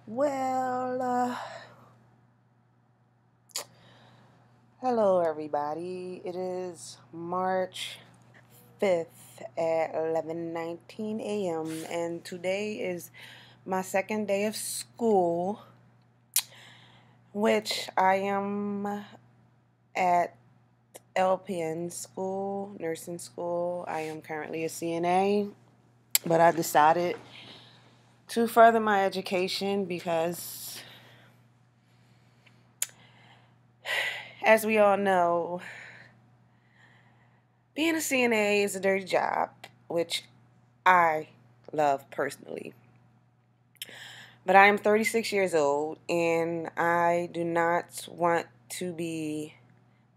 Well, hello everybody. It is March 5th at 11:19 a.m. and today is my second day of school, which I am at LPN school, nursing school. I am currently a CNA, but I decided to further my education because, as we all know, being a CNA is a dirty job, which I love personally. But I am 36 years old and I do not want to be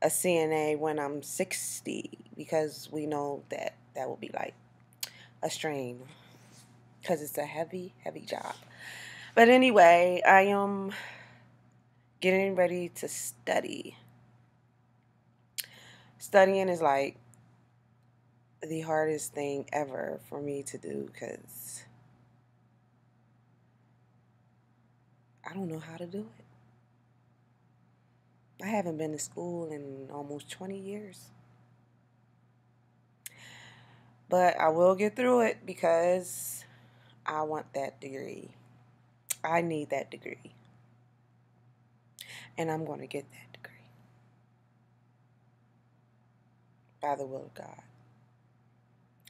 a CNA when I'm 60 because we know that that will be like a strain because it's a heavy, heavy job. But anyway, I am getting ready to study. Studying is like the hardest thing ever for me to do because I don't know how to do it. I haven't been to school in almost 20 years. But I will get through it because I want that degree. I need that degree. And I'm going to get that degree by the will of God.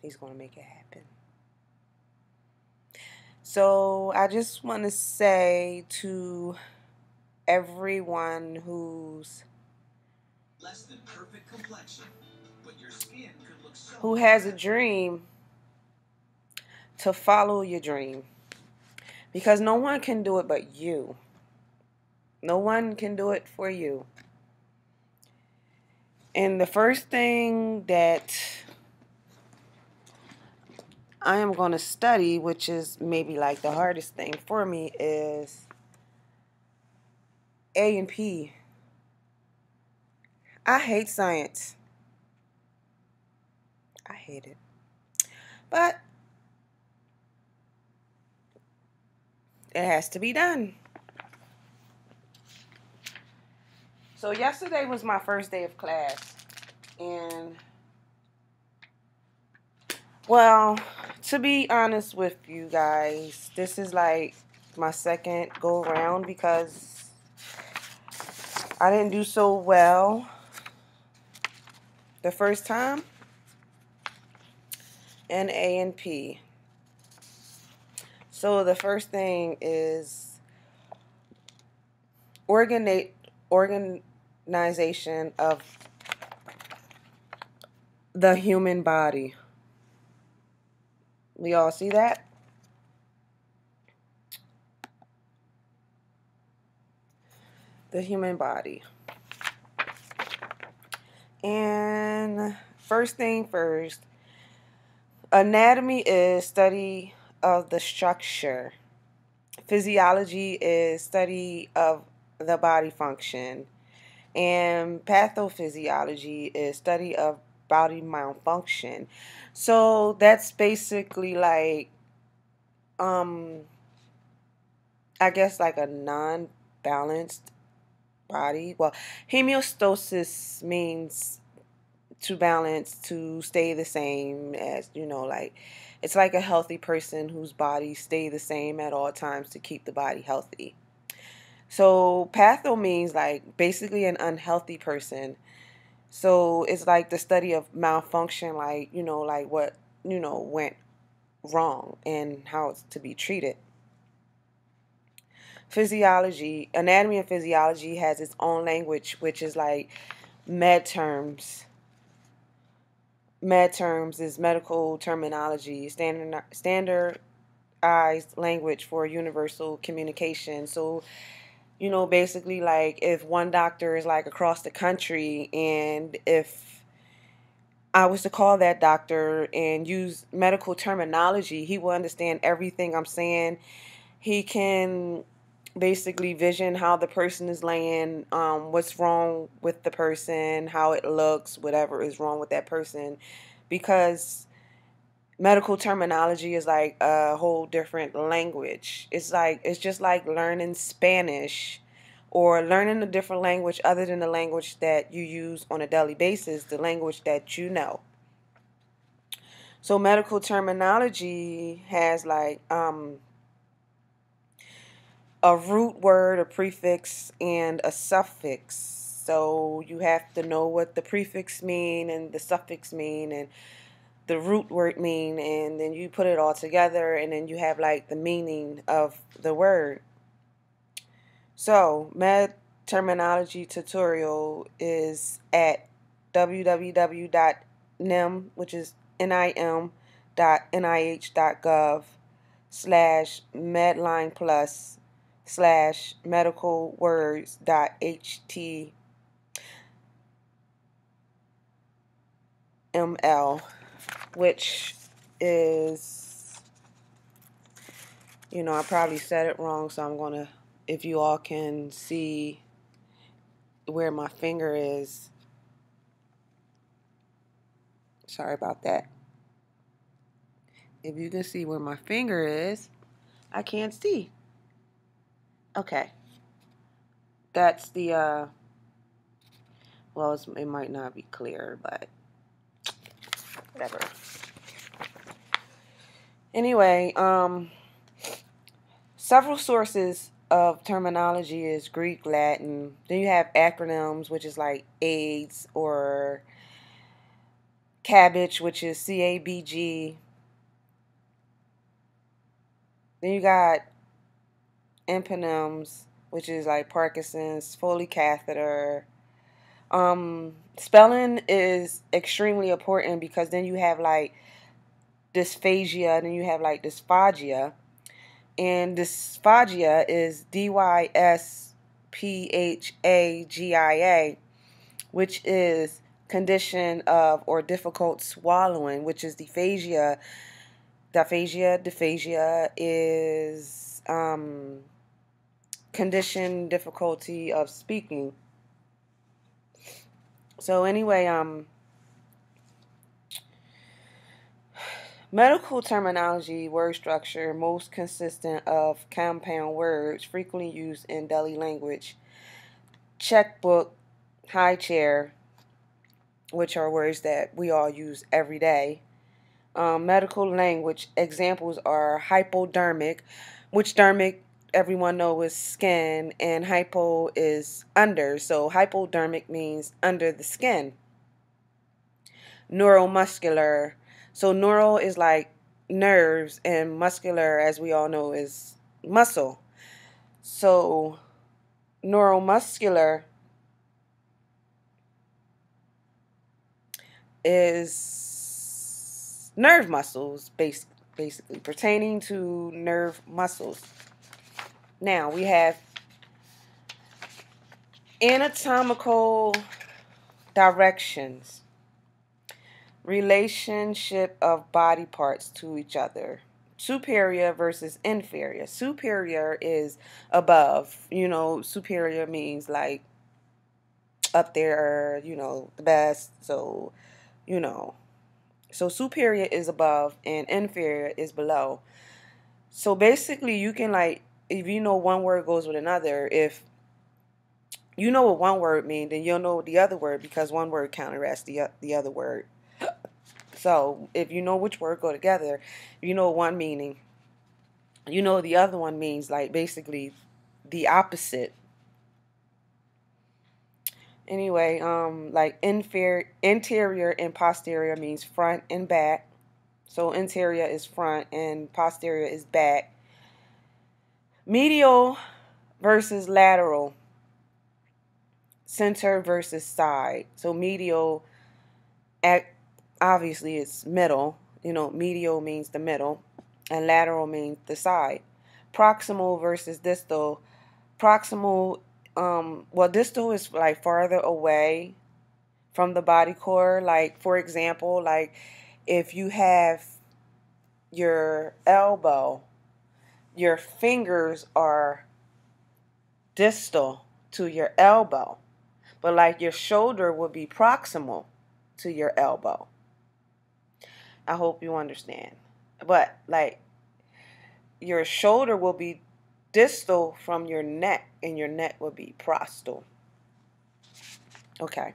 He's going to make it happen. So I just want to say to everyone less than perfect complexion, but your skin could look so who has a dream to follow your dream. Because no one can do it but you. No one can do it for you. And the first thing that I am going to study, which is maybe like the hardest thing for me, is A and P. I hate science. I hate it. But it has to be done. So yesterday was my first day of class. And, well, to be honest with you guys, this is like my second go around because I didn't do so well the first time in A and P. So the first thing is organization of the human body. We all see that? The human body. And first thing first, anatomy is study of the structure. Physiology is study of the body function. And pathophysiology is study of body malfunction. So that's basically like I guess like a non-balanced body. Well, homeostasis means to balance, to stay the same, as like it's like a healthy person whose body stay the same at all times to keep the body healthy. So patho means like basically an unhealthy person. So it's like the study of malfunction, like like what went wrong and how it's to be treated. Physiology, anatomy and physiology has its own language, which is like med terms. Med terms is medical terminology, standardized language for universal communication. So, basically like if one doctor is like across the country and if I was to call that doctor and use medical terminology, he will understand everything I'm saying. He can basically vision how the person is laying, what's wrong with the person, how it looks, whatever is wrong with that person. Because Medical terminology is like a whole different language. It's just like learning Spanish or learning a different language other than the language that you use on a daily basis, the language that you know. So medical terminology has like a root word, a prefix, and a suffix. So you have to know what the prefix mean and the suffix mean and the root word mean, and then you put it all together, and then you have like the meaning of the word. So med terminology tutorial is at www.nim, which is nim.nih.gov/medline plus /medicalwords.html, which is, I probably said it wrong, so I'm going to, if you all can see where my finger is, sorry about that. If you can see where my finger is, I can't see. Okay. That's the, well, it might not be clear, but whatever. Anyway, several sources of terminology is Greek, Latin. Then you have acronyms, which is like AIDS, or cabbage, which is CABG. Then you got eponyms, which is like Parkinson's, Foley catheter. Spelling is extremely important because then you have like dysphagia, and then you have like dysphagia. And dysphagia is dysphagia, which is condition of or difficult swallowing, which is dysphagia. Dysphagia is condition difficulty of speaking. So anyway, medical terminology, word structure, most consistent of compound words frequently used in daily language. Checkbook, high chair, which are words that we all use every day. Medical language examples are hypodermic, which dermic everyone knows is skin, and hypo is under. So hypodermic means under the skin. Neuromuscular. So neural is like nerves, and muscular, as we all know, is muscle. So neuromuscular is nerve muscles, basically pertaining to nerve muscles. Now we have anatomical directions. Relationship of body parts to each other. Superior versus inferior. Superior is above. Superior means like up there, the best. So, So superior is above and inferior is below. So basically you can like, if you know one word goes with another, if you know what one word means, then you'll know the other word because one word counteracts the other word. So if you know which word go together, you know one meaning. You know the other one means like basically the opposite. Anyway, like interior and posterior means front and back. So interior is front and posterior is back. Medial versus lateral. Center versus side. So medial, obviously it's middle. Medial means the middle, and lateral means the side. Proximal versus distal. Proximal, well, distal is like farther away from the body core. Like, for example, like if you have your elbow, your fingers are distal to your elbow, but like your shoulder would be proximal to your elbow. I hope you understand. But like your shoulder will be distal from your neck, and your neck will be prostal. Okay.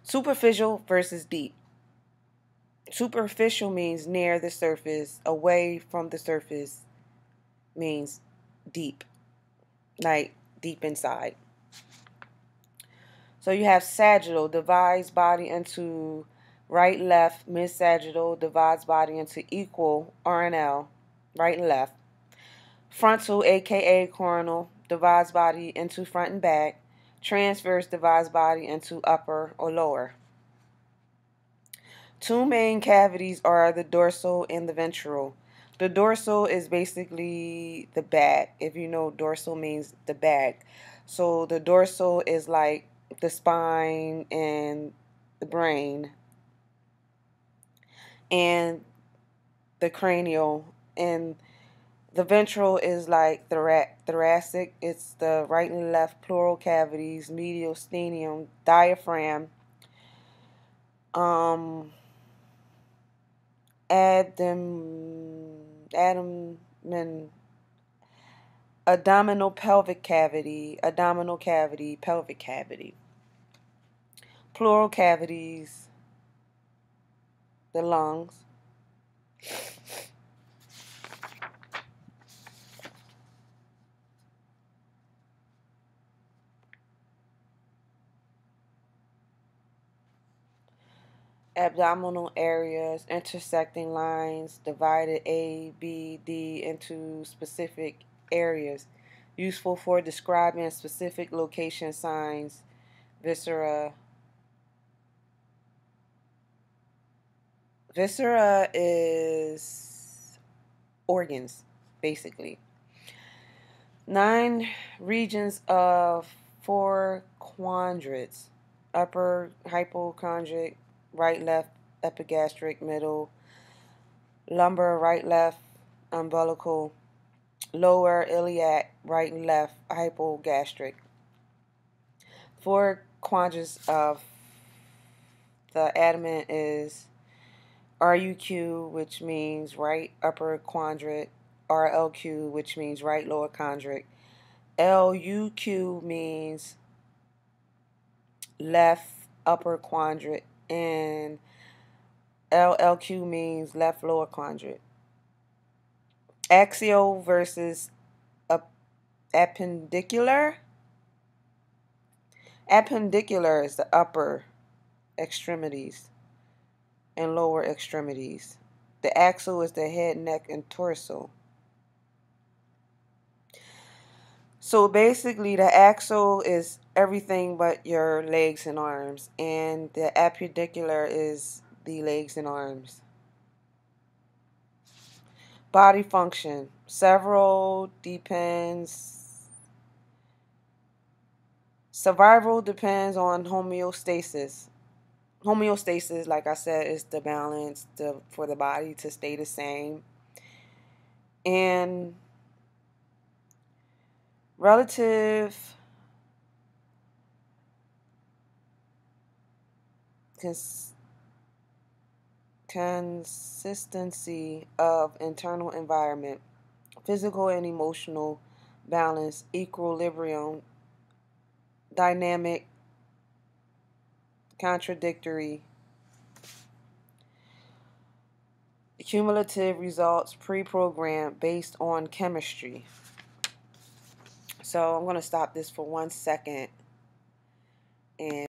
Superficial versus deep. Superficial means near the surface, away from the surface means deep, like deep inside. So you have sagittal, divides body into right, left. Mid sagittal divides body into equal, R and L, right and left. Frontal, aka coronal, divides body into front and back. Transverse divides body into upper or lower. Two main cavities are the dorsal and the ventral. The dorsal is basically the back. If you know, dorsal means the back. So the dorsal is like the spine and the brain, and the cranial, and the ventral is like thoracic. It's the right and left pleural cavities, mediastinum, diaphragm, um, abdomen, abdominal pelvic cavity, pelvic cavity, pleural cavities, the lungs. Abdominal areas, intersecting lines, divided A, B, D into specific areas, useful for describing specific location signs, viscera. Viscera is organs, basically. 9 regions of 4 quadrants: upper hypochondriac, right, left, epigastric, middle, lumbar, right, left, umbilical, lower iliac, right and left, hypogastric. 4 quadrants of the abdomen is RUQ, which means right upper quadrant, RLQ, which means right lower quadrant, LUQ means left upper quadrant, and LLQ means left lower quadrant. Axial versus appendicular. Appendicular is the upper extremities and lower extremities. The axial is the head, neck, and torso. So basically, the axial is everything but your legs and arms, and the appendicular is the legs and arms. Body function. Several depends. Survival depends on homeostasis. Homeostasis, like I said, is the balance for the body to stay the same. And relative consistency of internal environment, physical and emotional balance, equilibrium, dynamic, contradictory, cumulative results, pre-programmed based on chemistry. So I'm going to stop this for 1 second and